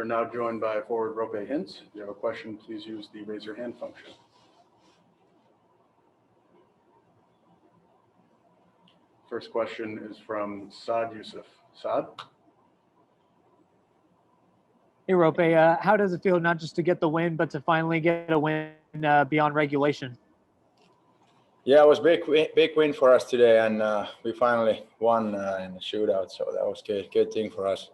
now joined by forward Roope Hintz. If you have a question, please use the raise your hand function. First question is from Saad Youssef. Saad? Hey, Roope, how does it feel not just to get the win, but to finally get a win beyond regulation? Yeah, it was big win for us today, and we finally won in the shootout, so that was good thing for us.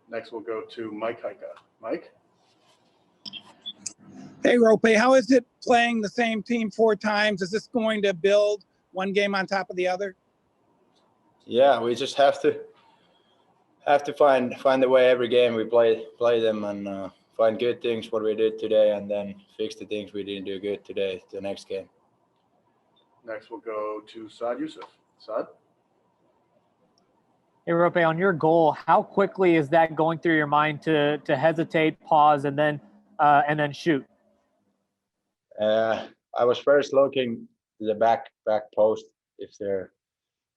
Next, we'll go to Mike Heika. Mike? Hey, Roope, how is it playing the same team 4 times? Is this going to build one game on top of the other? Yeah, we just have to find a way every game we play them and find good things what we did today, and then fix the things we didn't do good today the next game. Next, we'll go to Saad Youssef. Saad? Hey, Roope, on your goal, how quickly is that going through your mind to hesitate, pause, and then shoot? I was first looking to the back post if there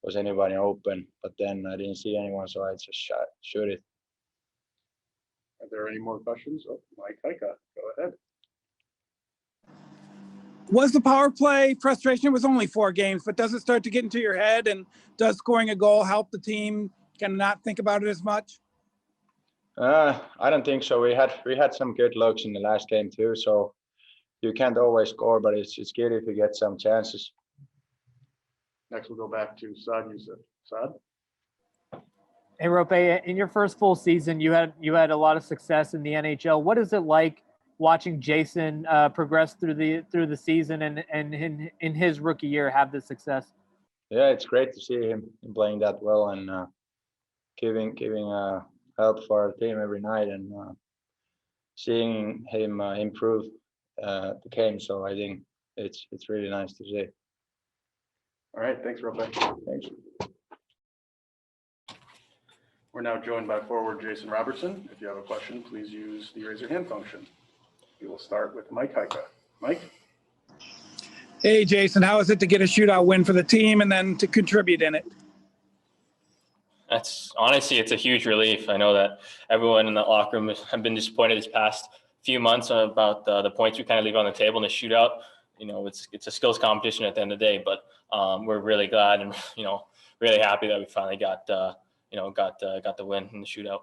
was anybody open, but then I didn't see anyone, so I just shoot it. Are there any more questions? Oh, Mike Heika, go ahead. Was the power play frustration? It was only 4 games, but does it start to get into your head, and does scoring a goal help the team kind of not think about it as much? I don't think so. We had some good looks in the last game too, so you can't always score, but it's good if you get some chances. Next, we'll go back to Saad Youssef. Saad? Hey, Roope, in your first full season, you had a lot of success in the NHL. What is it like watching Jason progress through the season and in his rookie year have this success? Yeah, it's great to see him playing that well and giving help for our team every night, and seeing him improve the game. So I think it's really nice to see. All right, thanks, Roope. Thanks. We're now joined by forward Jason Robertson. If you have a question, please use the raise your hand function. We will start with Mike Heika. Mike? Hey, Jason, how is it to get a shootout win for the team and then to contribute in it? That's honestly, it's a huge relief. I know that everyone in the locker room have been disappointed this past few months about the points we kind of leave on the table in the shootout. You know, it's a skills competition at the end of the day, but we're really glad and really happy that we finally got the win in the shootout.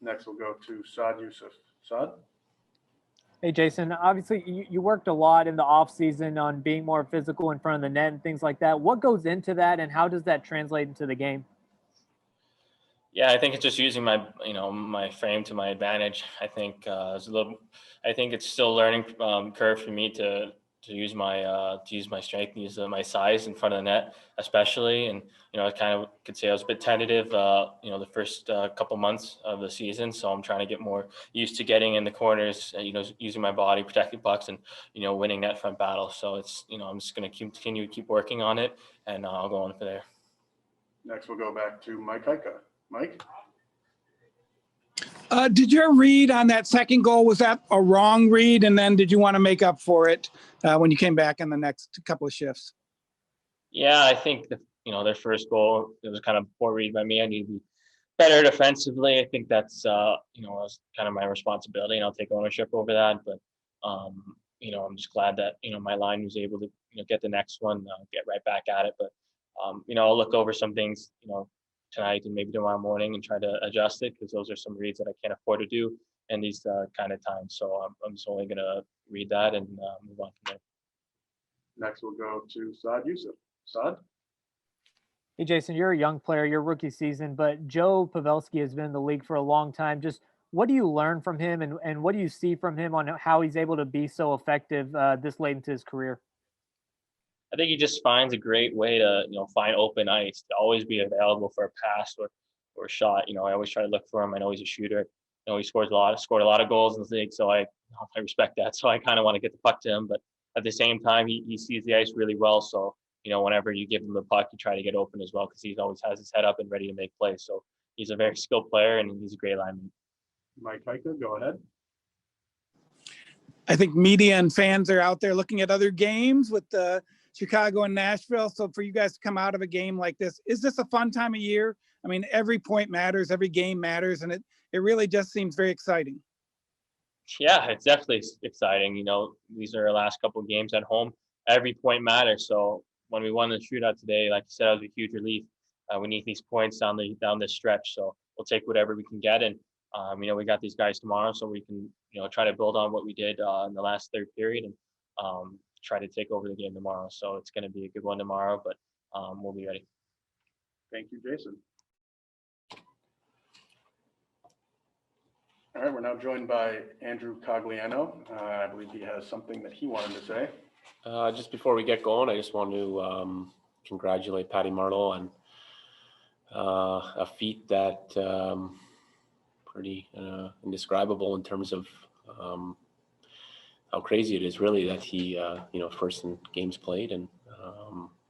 Next, we'll go to Saad Youssef. Saad? Hey, Jason, obviously you worked a lot in the off season on being more physical in front of the net and things like that. What goes into that, and how does that translate into the game? Yeah, I think it's just using my frame to my advantage. I think it's still a learning curve for me to use my strength, use my size in front of the net, especially. And I kind of could say I was a bit tentative, the first couple months of the season. So I'm trying to get more used to getting in the corners, using my body, protecting pucks, and winning net front battle. So it's I'm just going to keep working on it, and I'll go on from there. Next, we'll go back to Mike Heika. Mike? Did your read on that second goal, was that a wrong read? And then did you want to make up for it when you came back in the next couple of shifts? Yeah, I think their first goal, it was kind of poor read by me. I need to be better defensively. I think that's was kind of my responsibility, and I'll take ownership over that. But I'm just glad that my line was able to get the next one, get right back at it. But I'll look over some things tonight and maybe tomorrow morning and try to adjust it, because those are some reads that I can't afford to do in these kind of times. So I'm just only going to read that and move on from there. Next, we'll go to Saad Youssef. Saad? Hey, Jason, you're a young player, your rookie season, but Joe Pavelski has been in the league for a long time. Just what do you learn from him, and what do you see from him on how he's able to be so effective this late into his career? I think he just finds a great way to, find open ice, to always be available for a pass or a shot. I always try to look for him. I know he's a shooter. He scored a lot of goals in the league, so I respect that. So I kind of want to get the puck to him, but at the same time, he sees the ice really well. So, whenever you give him the puck, you try to get open as well, because he always has his head up and ready to make plays. So he's a very skilled player, and he's a great lineman. Mike Heika, go ahead. I think media and fans are out there looking at other games with Chicago and Nashville. So for you guys to come out of a game like this, is this a fun time of year? I mean, every point matters, every game matters, and It really just seems very exciting. Yeah, it's definitely exciting. You know, these are our last couple of games at home. Every point matters. So when we won the shootout today, like I said, it was a huge relief. We need these points down the stretch. So we'll take whatever we can get. And you know, we got these guys tomorrow, so we can, you know, try to build on what we did in the last third period and try to take over the game tomorrow. So it's going to be a good one tomorrow, but we'll be ready. Thank you, Jason. All right, we're now joined by Andrew Cagliano. I believe he has something that he wanted to say. Just before we get going, I just want to congratulate Patty Marleau on a feat that pretty indescribable in terms of how crazy it is really that he, you know, first in games played, and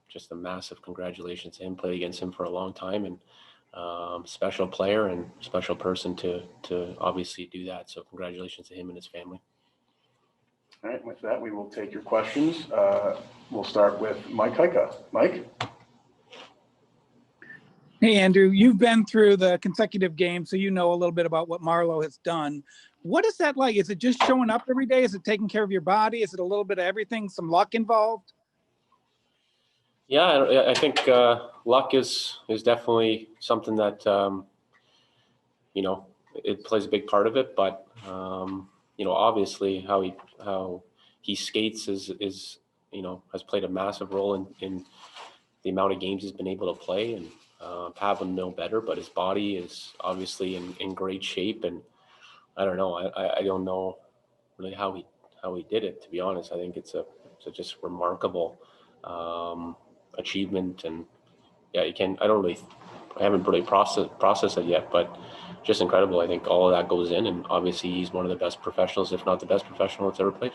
just a massive congratulations to him. Played against him for a long time, and special player and special person to obviously do that. So congratulations to him and his family. All right, with that, we will take your questions. We'll start with Mike Heika. Mike? Hey, Andrew, you've been through the consecutive games, so you know a little bit about what Marleau has done. What is that like? Is it just showing up every day? Is it taking care of your body? Is it a little bit of everything, some luck involved? Yeah, I think luck is definitely something that, you know, it plays a big part of it. But, you know, obviously how he skates is, you know, has played a massive role in the amount of games he's been able to play. And Pav would know better, but his body is obviously in great shape. And I don't know, I don't know really how he did it, to be honest. I think it's a just remarkable achievement. And yeah, I haven't really processed it yet, but just incredible. I think all of that goes in, and obviously he's one of the best professionals, if not the best professional that's ever played.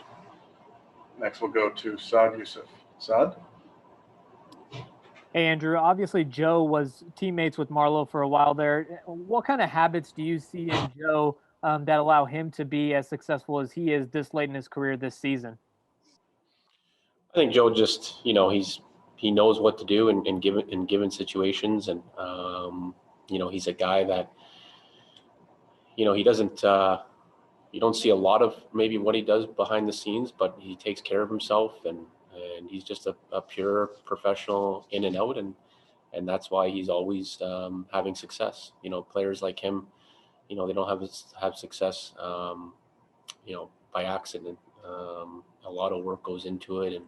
Next, we'll go to Saad Youssef. Saad? Hey, Andrew, obviously Joe was teammates with Marleau for a while there. What kind of habits do you see in Joe that allow him to be as successful as he is this late in his career this season? I think Joe just, you know, he knows what to do in given situations, and you know, he's a guy that, you know, he doesn't. You don't see a lot of maybe what he does behind the scenes, but he takes care of himself, and he's just a pure professional in and out, and that's why he's always having success. You know, players like him, you know, they don't have success, you know, by accident. A lot of work goes into it,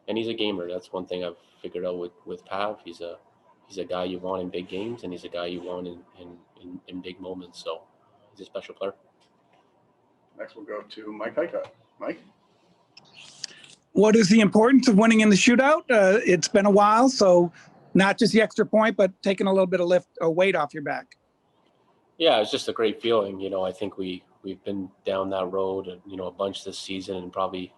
and he's a gamer. That's one thing I've figured out with Pav. He's a guy you want in big games, and he's a guy you want in big moments. So he's a special player. Next, we'll go to Mike Heika. Mike? What is the importance of winning in the shootout? It's been a while, so not just the extra point, but taking a little bit of weight off your back. Yeah, it's just a great feeling. You know, I think we've been down that road, you know, a bunch this season, and probably,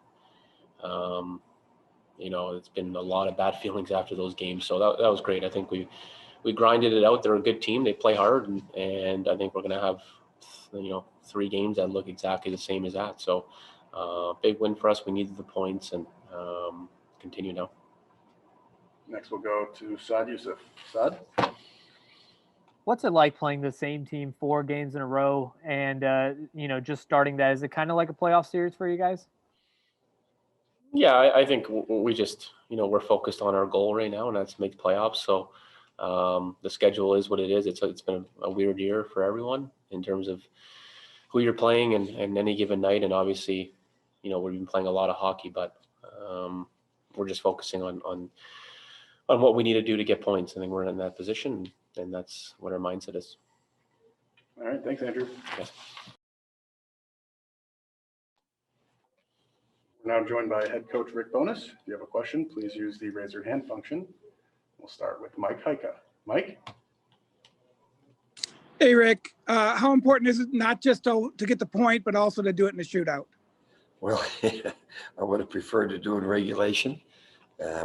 you know, it's been a lot of bad feelings after those games. So that was great. I think we grinded it out. They're a good team. They play hard, and I think we're going to have, you know, 3 games that look exactly the same as that. So big win for us. We needed the points, and continue now. Next, we'll go to Saad Youssef. Saad? What's it like playing the same team 4 games in a row and, you know, just starting that? Is it kind of like a playoff series for you guys? Yeah, I think we just, you know, we're focused on our goal right now, and that's to make the playoffs. So the schedule is what it is. It's been a weird year for everyone in terms of who you're playing and any given night. And obviously, you know, we've been playing a lot of hockey, but we're just focusing on what we need to do to get points. I think we're in that position, and that's what our mindset is. All right, thanks, Andrew. Yes. We're now joined by head coach Rick Bowness. If you have a question, please use the raise your hand function. We'll start with Mike Heika. Mike? Hey, Rick, how important is it not just to get the point, but also to do it in the shootout? Well, I would have preferred to do it in regulation.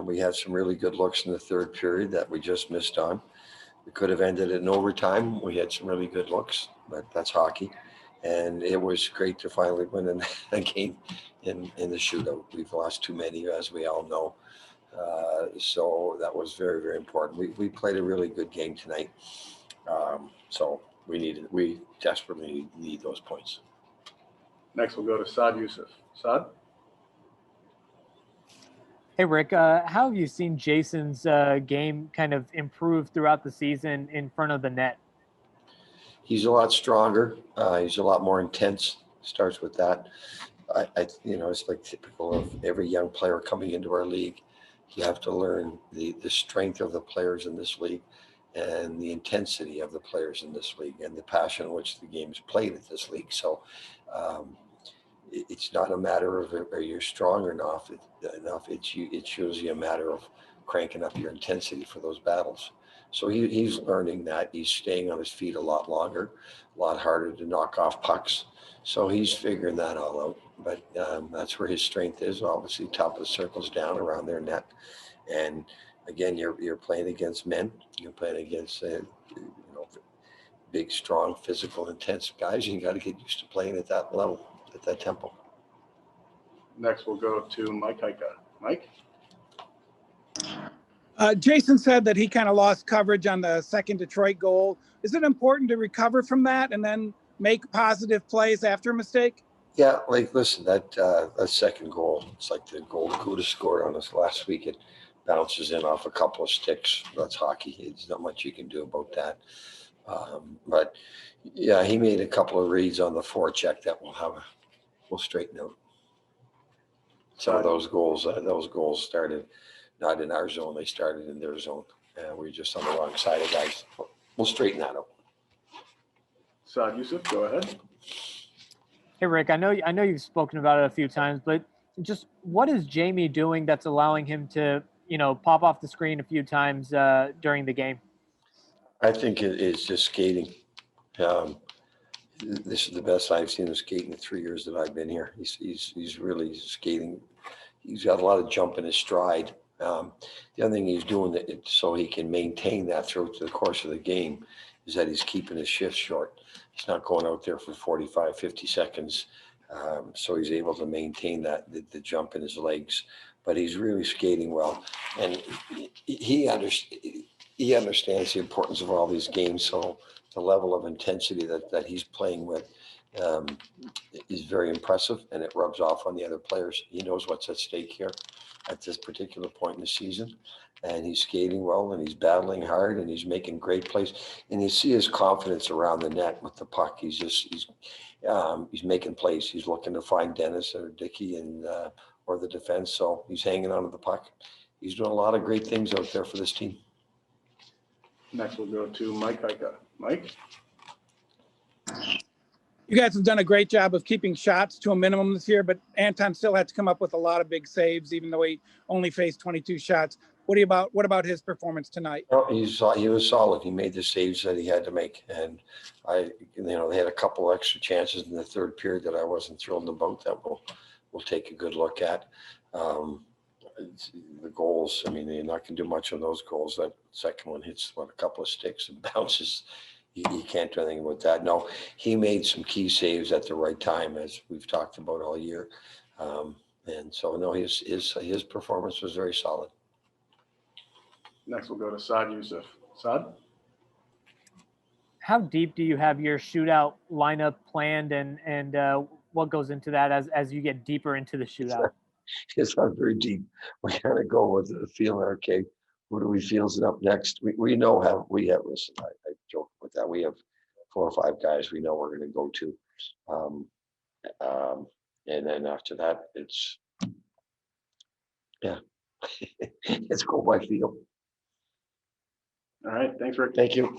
We had some really good looks in the third period that we just missed on. We could have ended it in overtime. We had some really good looks, but that's hockey. And it was great to finally win a game in the shootout. We've lost too many, as we all know. So that was very, very important. We played a really good game tonight. So we desperately need those points. Next, we'll go to Saad Youssef. Saad? Hey, Rick, how have you seen Jason's game kind of improve throughout the season in front of the net? He's a lot stronger. He's a lot more intense. Starts with that. It's like typical of every young player coming into our league. You have to learn the strength of the players in this league and the intensity of the players in this league and the passion in which the game is played at this league. So it's not a matter of are you strong or not enough. It's usually a matter of cranking up your intensity for those battles. So he's learning that. He's staying on his feet a lot longer, a lot harder to knock off pucks. So he's figuring that all out. But that's where his strength is. Obviously, top of the circles down around their net. And again, you're playing against men. You're playing against big, strong, physical, intense guys. You got to get used to playing at that level, at that tempo. Next, we'll go to Mike Heika. Mike? Jason said that he kind of lost coverage on the second Detroit goal. Is it important to recover from that and then make positive plays after a mistake? Yeah, listen, that second goal, it's like the goal Kuda scored on us last week. It bounces in off a couple of sticks. That's hockey. There's not much you can do about that. But yeah, he made a couple of reads on the forecheck that we'll straighten out. Some of those goals started not in our zone; they started in their zone. We're just on the wrong side of guys. We'll straighten that out. Saad Youssef, go ahead. Hey, Rick, I know you've spoken about it a few times, but just what is Jamie doing that's allowing him to, pop off the screen a few times during the game? I think it is just skating. This is the best I've seen him skate in the 3 years that I've been here. He's really skating. He's got a lot of jump in his stride. The other thing he's doing so he can maintain that throughout the course of the game is that he's keeping his shifts short. He's not going out there for 45, 50 seconds. So he's able to maintain that, the jump in his legs. But he's really skating well. And he understands the importance of all these games. So the level of intensity that he's playing with is very impressive, and it rubs off on the other players. He knows what's at stake here at this particular point in the season, and he's skating well, and he's battling hard, and he's making great plays. And you see his confidence around the net with the puck. He's making plays. He's looking to find Dennis or Dickey and or the defense. So he's hanging onto the puck. He's doing a lot of great things out there for this team. Next, we'll go to Mike Heika. Mike? You guys have done a great job of keeping shots to a minimum this year, but Anton still had to come up with a lot of big saves, even though he only faced 22 shots. What about his performance tonight? Oh, he was solid. He made the saves that he had to make, and they had a couple extra chances in the third period that I wasn't thrilled about. That we'll take a good look at. The goals. I mean, you're not going to do much on those goals. That second one hits a couple of sticks and bounces. You can't do anything about that. No, he made some key saves at the right time, as we've talked about all year. And so, no, his performance was very solid. Next, we'll go to Saad Youssef. Saad? How deep do you have your shootout lineup planned, and what goes into that as you get deeper into the shootout? It's not very deep. We kind of go with the feeling, okay, who do we feel is up next? We know how we have, listen, I joke with that. We have 4 or 5 guys we know we're going to go to. And then after that, it's go by feel. All right. Thanks, Rick. Thank you.